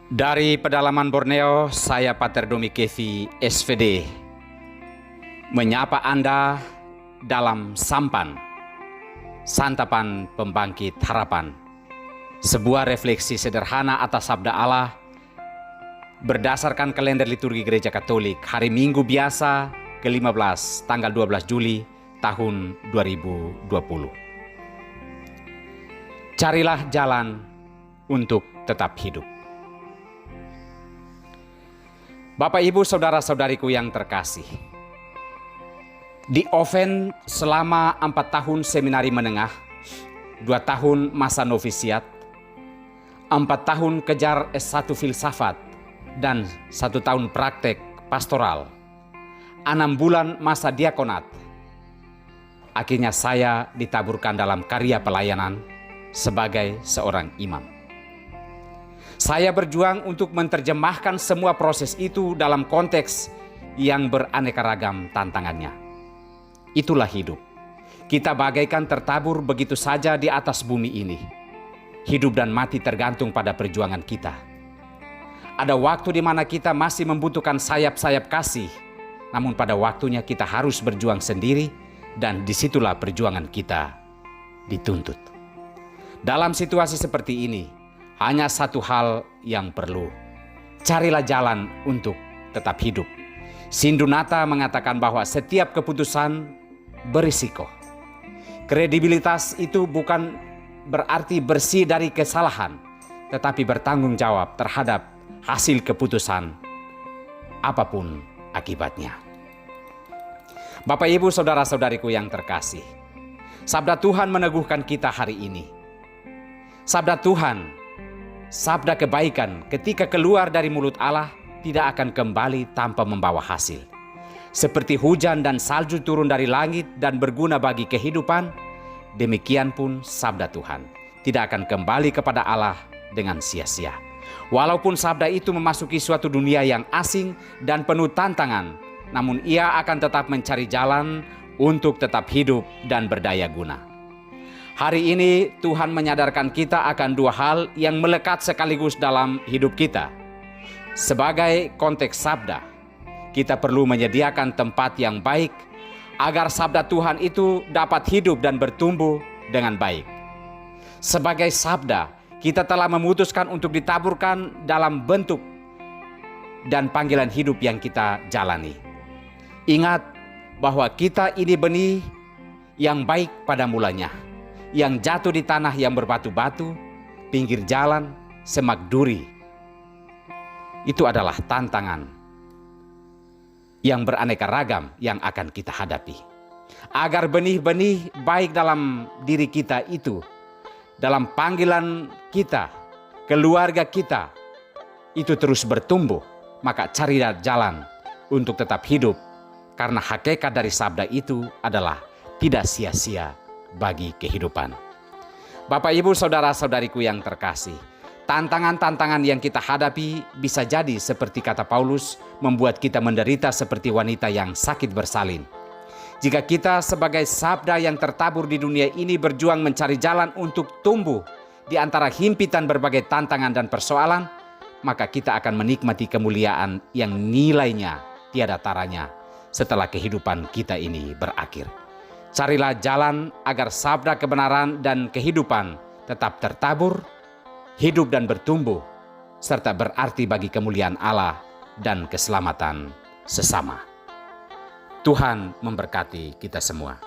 Dari pedalaman Borneo, saya Pater Domi Kevi, SVD, menyapa Anda dalam Sampan, Santapan Pembangkit Harapan, sebuah refleksi sederhana atas sabda Allah berdasarkan kalender liturgi Gereja Katolik hari Minggu biasa ke-15 tanggal 12 Juli tahun 2020. Carilah jalan untuk tetap hidup. Bapak, Ibu, Saudara-saudariku yang terkasih, di Oven selama 4 tahun seminari menengah, 2 tahun masa novisiat, 4 tahun kejar S1 filsafat, dan 1 tahun praktek pastoral, 6 bulan masa diakonat, akhirnya saya ditaburkan dalam karya pelayanan sebagai seorang imam. Saya berjuang untuk menerjemahkan semua proses itu dalam konteks yang beraneka ragam tantangannya. Itulah hidup. Kita bagaikan tertabur begitu saja di atas bumi ini. Hidup dan mati tergantung pada perjuangan kita. Ada waktu di mana kita masih membutuhkan sayap-sayap kasih, namun pada waktunya kita harus berjuang sendiri, dan disitulah perjuangan kita dituntut. Dalam situasi seperti ini, hanya satu hal yang perlu. Carilah jalan untuk tetap hidup. Sindunata mengatakan bahwa setiap keputusan berisiko. Kredibilitas itu bukan berarti bersih dari kesalahan, tetapi bertanggung jawab terhadap hasil keputusan, apapun akibatnya. Bapak, Ibu, Saudara-saudariku yang terkasih, sabda Tuhan meneguhkan kita hari ini. Sabda Tuhan, sabda kebaikan ketika keluar dari mulut Allah tidak akan kembali tanpa membawa hasil. Seperti hujan dan salju turun dari langit dan berguna bagi kehidupan, demikian pun sabda Tuhan tidak akan kembali kepada Allah dengan sia-sia. Walaupun sabda itu memasuki suatu dunia yang asing dan penuh tantangan, namun ia akan tetap mencari jalan untuk tetap hidup dan berdaya guna. Hari ini Tuhan menyadarkan kita akan 2 hal yang melekat sekaligus dalam hidup kita. Sebagai konteks sabda, kita perlu menyediakan tempat yang baik agar sabda Tuhan itu dapat hidup dan bertumbuh dengan baik. Sebagai sabda, kita telah memutuskan untuk ditaburkan dalam bentuk dan panggilan hidup yang kita jalani. Ingat bahwa kita ini benih yang baik pada mulanya, yang jatuh di tanah yang berbatu-batu, pinggir jalan, semak duri. Itu adalah tantangan yang beraneka ragam yang akan kita hadapi. Agar benih-benih baik dalam diri kita itu, dalam panggilan kita, keluarga kita, itu terus bertumbuh, maka carilah jalan untuk tetap hidup, karena hakikat dari sabda itu adalah tidak sia-sia bagi kehidupan. Bapak, Ibu, Saudara-saudariku yang terkasih, tantangan-tantangan yang kita hadapi bisa jadi seperti kata Paulus, membuat kita menderita seperti wanita yang sakit bersalin. Jika kita sebagai sabda yang tertabur di dunia ini berjuang mencari jalan untuk tumbuh di antara himpitan berbagai tantangan dan persoalan, maka kita akan menikmati kemuliaan yang nilainya tiada taranya setelah kehidupan kita ini berakhir. Carilah jalan agar sabda kebenaran dan kehidupan tetap tertabur, hidup dan bertumbuh, serta berarti bagi kemuliaan Allah dan keselamatan sesama. Tuhan memberkati kita semua.